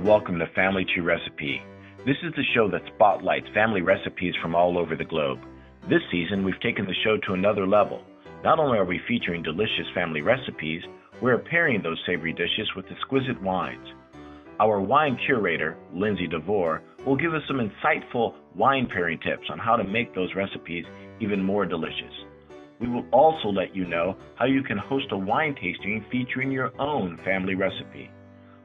and welcome to Family Tree Recipe. This is the show that spotlights family recipes from all over the globe. This season, we've taken the show to another level. Not only are we featuring delicious family recipes, we're pairing those savory dishes with exquisite wines. Our wine curator, Lindsay DeVore, will give us some insightful wine pairing tips on how to make those recipes even more delicious. We will also let you know how you can host a wine tasting featuring your own family recipe.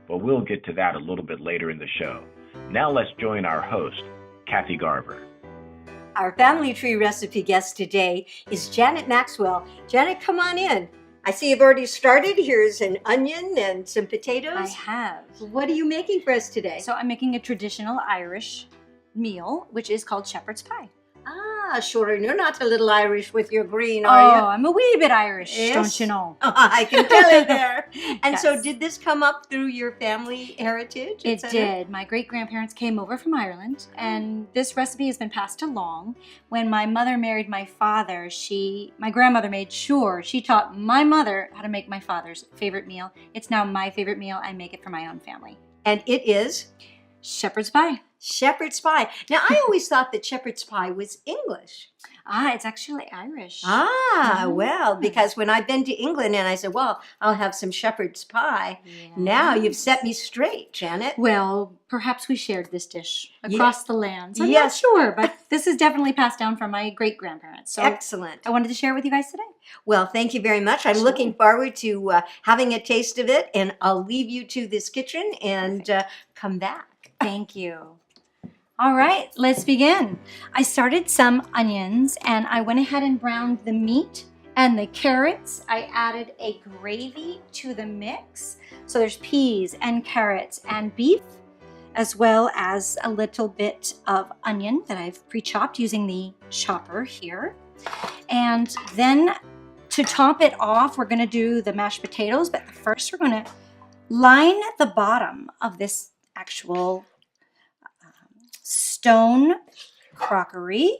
But we'll get to that a little bit later in the show. Now let's join our host, Kathy Garver. Our Family Tree Recipe guest today is Janet Maxwell. Janet, come on in. I see you've already started. Here's an onion and some potatoes. I have. What are you making for us today? So I'm making a traditional Irish meal, which is called shepherd's pie. Sure. You're not a little Irish with your green, are you? Oh, I'm a wee bit Irish, Yes. Don't you know? I can tell it there. And Yes. so did this come up through your family heritage? It did. My great-grandparents came over from Ireland, and this recipe has been passed along. When my mother married my father, my grandmother made sure she taught my mother how to make my father's favorite meal. It's now my favorite meal. I make it for my own family. And it is? Shepherd's pie. Shepherd's pie. Now, I always thought that shepherd's pie was English. It's actually Irish. Well, because when I've been to England and I said, well, I'll have some shepherd's pie. Yes. Now you've set me straight, Janet. Well, perhaps we shared this dish across the lands. I'm Yes. not sure, but this is definitely passed down from my great-grandparents. So Excellent. I wanted to share it with you guys today. Well, thank you very much. I'm Sure. looking forward to having a taste of it, and I'll leave you to this kitchen and come back. Thank you. All right, let's begin. I started some onions and I went ahead and browned the meat and the carrots. I added a gravy to the mix. So there's peas and carrots and beef, as well as a little bit of onion that I've pre-chopped using the chopper here. And then to top it off, we're gonna do the mashed potatoes, but first we're gonna line the bottom of this actual stone crockery.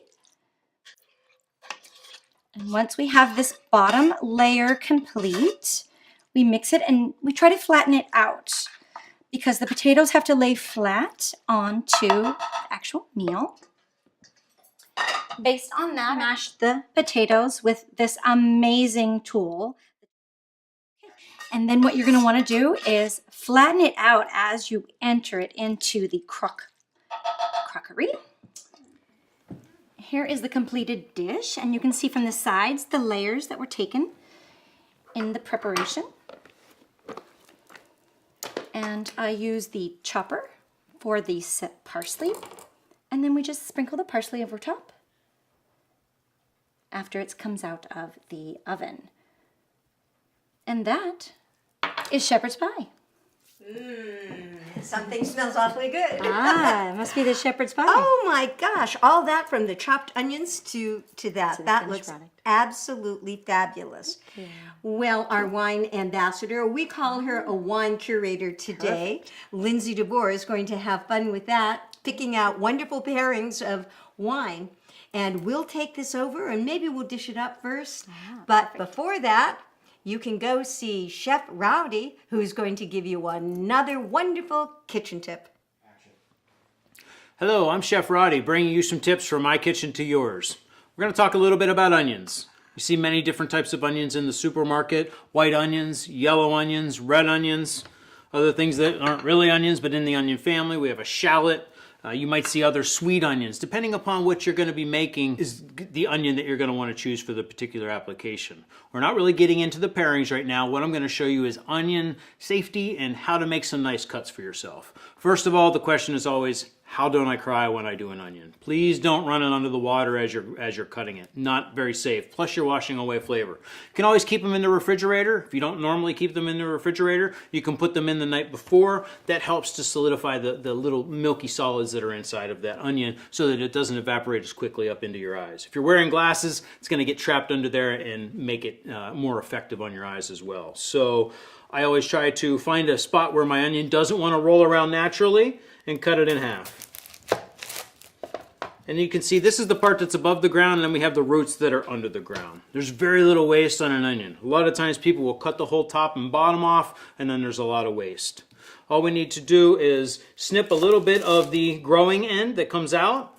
And once we have this bottom layer complete, we mix it and we try to flatten it out because the potatoes have to lay flat onto the actual meal. Based on that, mash the potatoes with this amazing tool. And then what you're going to want to do is flatten it out as you enter it into the crockery. Here is the completed dish, and you can see from the sides the layers that were taken in the preparation. And I use the chopper for the set parsley, and then we just sprinkle the parsley over top after it comes out of the oven. And that is shepherd's pie. Something smells awfully good. It must be the shepherd's pie. Oh my gosh, all that from the chopped onions to that. the That finished looks product. absolutely fabulous. Well, our wine ambassador, we call her a wine curator today. Lindsay DeVore is going to have fun with that, picking out wonderful pairings of wine. And we'll take this over and maybe we'll dish it up first. But before that, you can go see Chef Rowdy, who's going to give you another wonderful kitchen tip. Hello, I'm Chef Roddy, bringing you some tips from my kitchen to yours. We're going to talk a little bit about onions. You see many different types of onions in the supermarket: white onions, yellow onions, red onions, other things that aren't really onions, but in the onion family. We have a shallot. You might see other sweet onions. Depending upon what you're going to be making is the onion that you're going to want to choose for the particular application. We're not really getting into the pairings right now. What I'm going to show you is onion safety and how to make some nice cuts for yourself. First of all, the question is always, how don't I cry when I do an onion? Please don't run it under the water as you're cutting it. Not very safe. Plus you're washing away flavor. You can always keep them in the refrigerator. If you don't normally keep them in the refrigerator, you can put them in the night before. That helps to solidify the little milky solids that are inside of that onion so that it doesn't evaporate as quickly up into your eyes. If you're wearing glasses, it's going to get trapped under there and make it more effective on your eyes as well. So I always try to find a spot where my onion doesn't want to roll around naturally and cut it in half. And you can see this is the part that's above the ground, and then we have the roots that are under the ground. There's very little waste on an onion. A lot of times people will cut the whole top and bottom off, and then there's a lot of waste. All we need to do is snip a little bit of the growing end that comes out.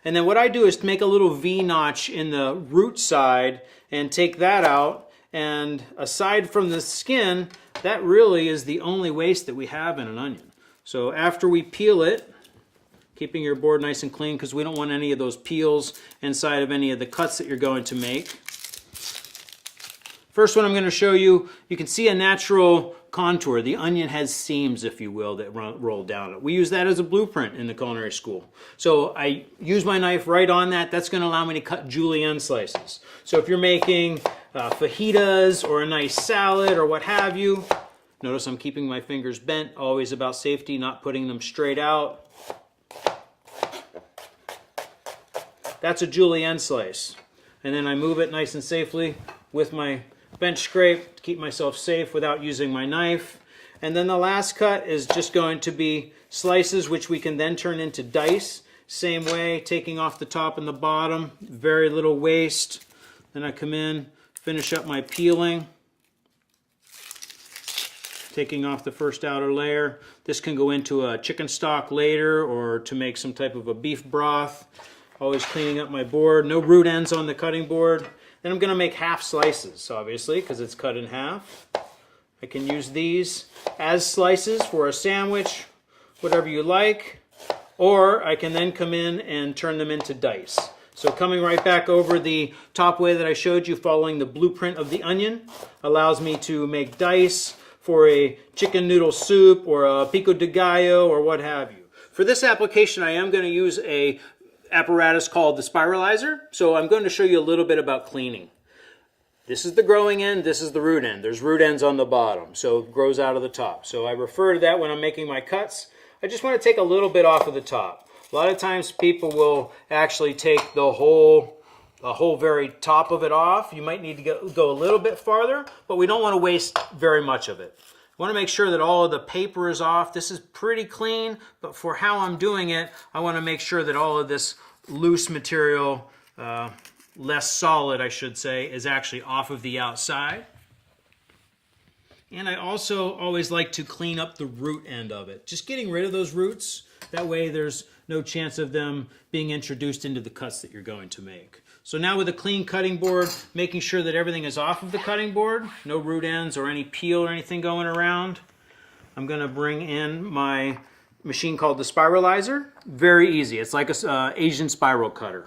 And then what I do is make a little V notch in the root side and take that out. And aside from the skin, that really is the only waste that we have in an onion. So after we peel it, keeping your board nice and clean because we don't want any of those peels inside of any of the cuts that you're going to make. First one I'm going to show you, you can see a natural contour. The onion has seams, if you will, that roll down it. We use that as a blueprint in the culinary school. So I use my knife right on that. That's going to allow me to cut julienne slices. So if you're making fajitas or a nice salad or what have you, notice I'm keeping my fingers bent, always about safety, not putting them straight out. That's a julienne slice. And then I move it nice and safely with my bench scrape to keep myself safe without using my knife. And then the last cut is just going to be slices which we can then turn into dice. Same way, taking off the top and the bottom, very little waste. Then I come in, finish up my peeling, taking off the first outer layer. This can go into a chicken stock later or to make some type of a beef broth. Always cleaning up my board. No root ends on the cutting board. Then I'm going to make half slices, obviously, because it's cut in half. I can use these as slices for a sandwich, whatever you like. Or I can then come in and turn them into dice. So coming right back over the top way that I showed you, following the blueprint of the onion, allows me to make dice for a chicken noodle soup or a pico de gallo or what have you. For this application, I am going to use a apparatus called the spiralizer. So I'm going to show you a little bit about cleaning. This is the growing end, this is the root end. There's root ends on the bottom, so it grows out of the top. So I refer to that when I'm making my cuts. I just want to take a little bit off of the top. A lot of times people will actually take the whole very top of it off. You might need to go a little bit farther, but we don't want to waste very much of it. I want to make sure that all of the paper is off. This is pretty clean, but for how I'm doing it, I want to make sure that all of this loose material, less solid I should say, is actually off of the outside. And I also always like to clean up the root end of it. Just getting rid of those roots, that way there's no chance of them being introduced into the cuts that you're going to make. So now with a clean cutting board, making sure that everything is off of the cutting board, no root ends or any peel or anything going around, I'm going to bring in my machine called the spiralizer. Very easy. It's like an Asian spiral cutter.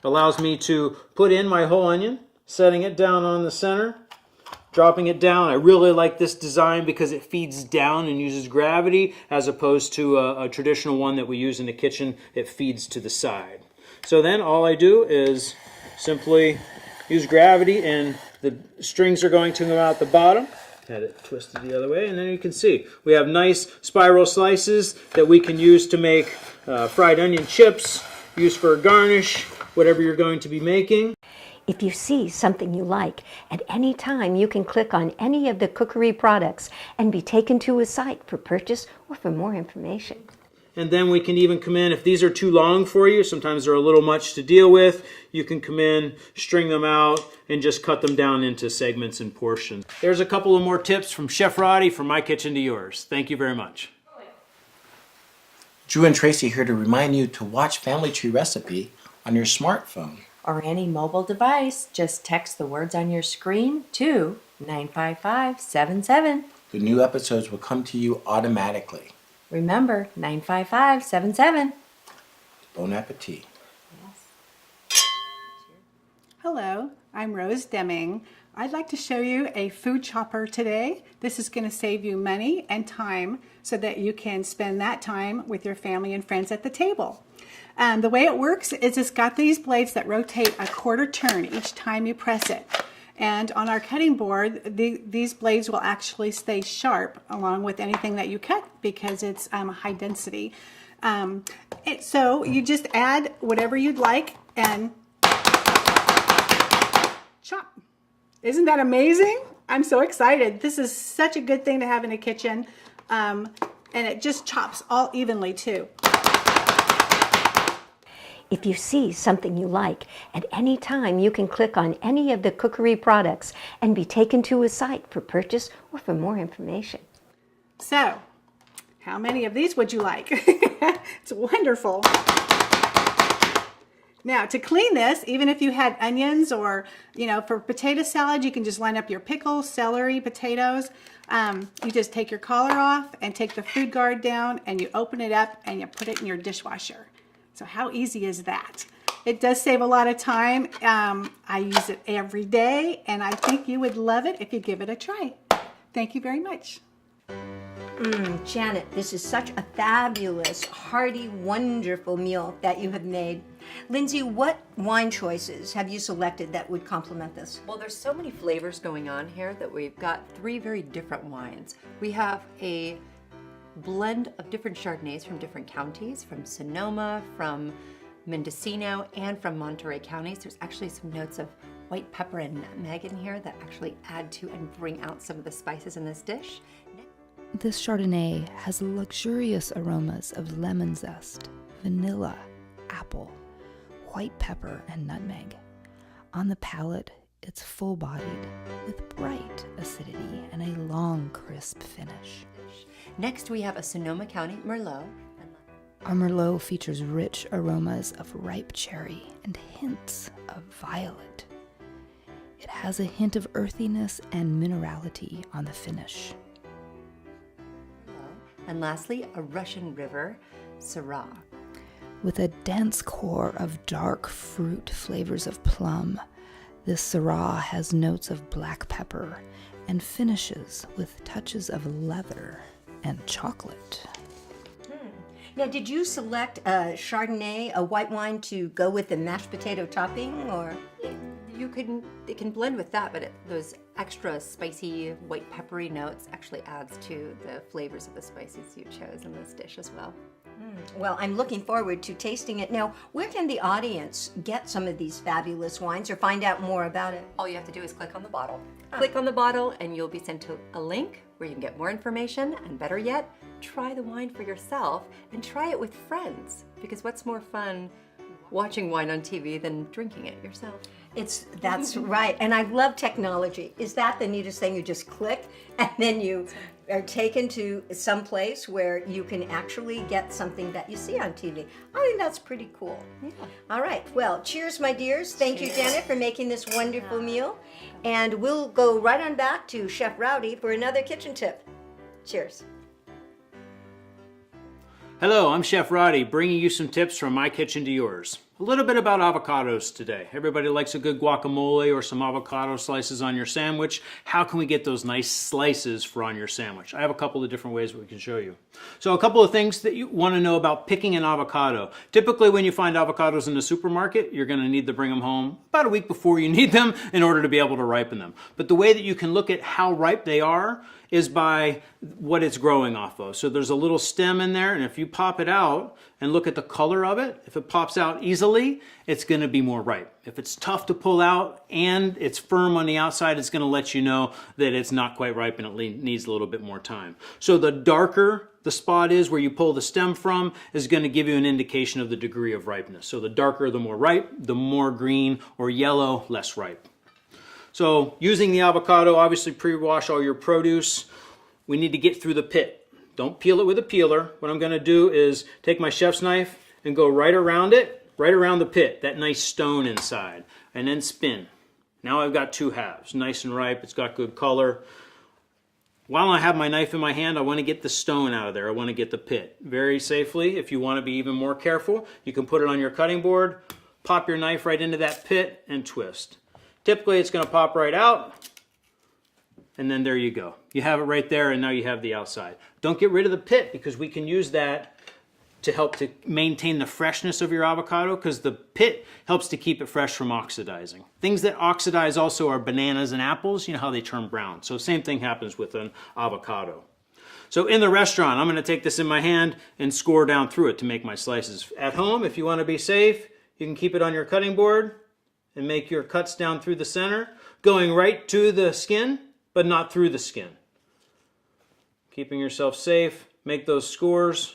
Allows me to put in my whole onion, setting it down on the center, dropping it down. I really like this design because it feeds down and uses gravity as opposed to a traditional one that we use in the kitchen. It feeds to the side. So then all I do is simply use gravity and the strings are going to go out the bottom. Had it twisted the other way, and then you can see we have nice spiral slices that we can use to make fried onion chips, use for a garnish, whatever you're going to be making. If you see something you like, at any time you can click on any of the cookery products and be taken to a site for purchase or for more information. And then we can even come in, if these are too long for you, sometimes they're a little much to deal with, you can come in, string them out, and just cut them down into segments and portions. There's a couple of more tips from Chef Roddy from my kitchen to yours. Thank you very much. Drew and Tracy here to remind you to watch Family Tree Recipe on your smartphone. Or any mobile device. Just text the words on your screen to 95577. The new episodes will come to you automatically. Remember, 95577. Bon appetit. Hello, I'm Rose Deming. I'd like to show you a food chopper today. This is going to save you money and time so that you can spend that time with your family and friends at the table. The way it works is it's got these blades that rotate a quarter turn each time you press it. And on our cutting board, these blades will actually stay sharp along with anything that you cut because it's high density. So you just add whatever you'd like and chop. Isn't that amazing? I'm so excited. This is such a good thing to have in a kitchen. And it just chops all evenly too. If you see something you like, at any time you can click on any of the cookery products and be taken to a site for purchase or for more information. So, How many of these would you like? It's wonderful. Now, to clean this, even if you had onions or, for potato salad, you can just line up your pickles, celery, potatoes. You just take your collar off and take the food guard down and you open it up and you put it in your dishwasher. So how easy is that? It does save a lot of time. I use it every day and I think you would love it if you give it a try. Thank you very much. Janet, this is such a fabulous, hearty, wonderful meal that you have made. Lindsay, what wine choices have you selected that would complement this? Well, there's so many flavors going on here that we've got 3 very different wines. We have a blend of different Chardonnays from different counties, from Sonoma, from Mendocino, and from Monterey counties. There's actually some notes of white pepper and nutmeg in here that actually add to and bring out some of the spices in this dish. This Chardonnay has luxurious aromas of lemon zest, vanilla, apple, white pepper, and nutmeg. On the palate, it's full-bodied with bright acidity and a long, crisp finish. Next, we have a Sonoma County Merlot. Our Merlot features rich aromas of ripe cherry and hints of violet. It has a hint of earthiness and minerality on the finish. And lastly, a Russian River Syrah. With a dense core of dark fruit flavors of plum, this Syrah has notes of black pepper and finishes with touches of leather and chocolate. Now, did you select a Chardonnay, a white wine, to go with the mashed potato topping, or? It can blend with that, but those extra spicy, white peppery notes actually adds to the flavors of the spices you chose in this dish as well. Well, I'm looking forward to tasting it. Now, where can the audience get some of these fabulous wines or find out more about it? All you have to do is click on the bottle. Click on the bottle and you'll be sent to a link where you can get more information, and better yet, try the wine for yourself and try it with friends, because what's more fun watching wine on TV than drinking it yourself? That's right. And I love technology. Is that the neatest thing? You just click and then you are taken to some place where you can actually get something that you see on TV. I think that's pretty cool. Yeah. All right. Well, cheers, my dears. Thank you, Janet, for making this wonderful meal. And we'll go right on back to Chef Rowdy for another kitchen tip. Cheers. Hello, I'm Chef Roddy, bringing you some tips from my kitchen to yours. A little bit about avocados today. Everybody likes a good guacamole or some avocado slices on your sandwich. How can we get those nice slices for on your sandwich? I have a couple of different ways we can show you. So a couple of things that you want to know about picking an avocado. Typically when you find avocados in the supermarket, you're going to need to bring them home about a week before you need them in order to be able to ripen them. But the way that you can look at how ripe they are is by what it's growing off of. So there's a little stem in there, and if you pop it out and look at the color of it, if it pops out easily, it's going to be more ripe. If it's tough to pull out and it's firm on the outside, it's going to let you know that it's not quite ripe and it needs a little bit more time. So the darker the spot is where you pull the stem from is going to give you an indication of the degree of ripeness. So the darker, the more ripe, the more green or yellow, less ripe. So using the avocado, obviously pre-wash all your produce. We need to get through the pit. Don't peel it with a peeler. What I'm going to do is take my chef's knife and go right around it, right around the pit, that nice stone inside, and then spin. Now I've got 2 halves, nice and ripe, it's got good color. While I have my knife in my hand, I want to get the stone out of there. I want to get the pit. Very safely, if you want to be even more careful, you can put it on your cutting board, pop your knife right into that pit, and twist. Typically, it's going to pop right out, and then there you go. You have it right there, and now you have the outside. Don't get rid of the pit, because we can use that to help to maintain the freshness of your avocado, because the pit helps to keep it fresh from oxidizing. Things that oxidize also are bananas and apples. You know how they turn brown. So same thing happens with an avocado. So in the restaurant, I'm going to take this in my hand and score down through it to make my slices. At home, if you want to be safe, you can keep it on your cutting board and make your cuts down through the center, going right to the skin, but not through the skin. Keeping yourself safe, make those scores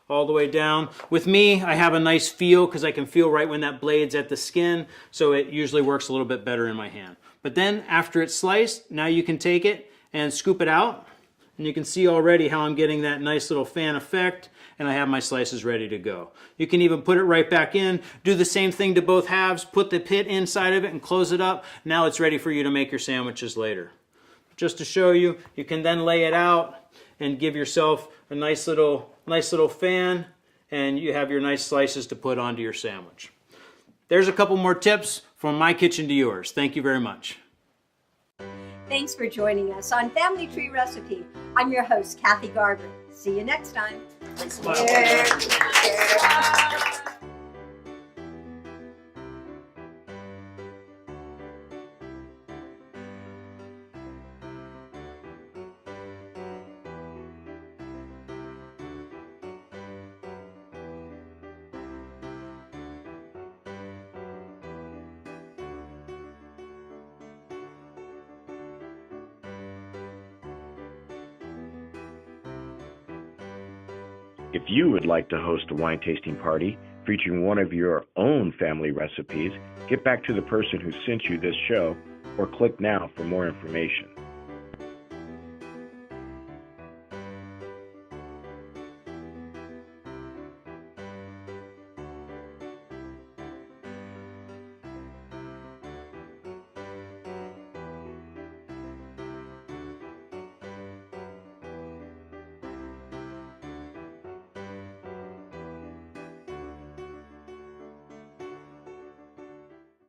all the way down. With me, I have a nice feel because I can feel right when that blade's at the skin, so it usually works a little bit better in my hand. But then after it's sliced, now you can take it and scoop it out And you can see already how I'm getting that nice little fan effect, and I have my slices ready to go. You can even put it right back in, do the same thing to both halves, put the pit inside of it and close it up. Now it's ready for you to make your sandwiches later. Just to show you, you can then lay it out and give yourself a nice little fan, and you have your nice slices to put onto your sandwich. There's a couple more tips from my kitchen to yours. Thank you very much. Thanks for joining us on Family Tree Recipe. I'm your host, Kathy Garver. See you next time. Thanks a lot. If you would like to host a wine tasting party featuring one of your own family recipes, get back to the person who sent you this show or click now for more information.